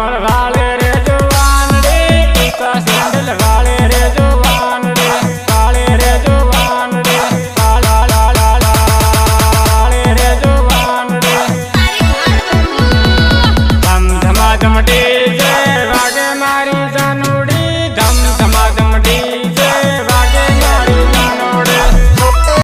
कमर वाले रे जवान रे इका सैंडल वाले रे जवान रे काले रे जवान रे काला ला ला ला काले रे जवान रे धम धमा धमटे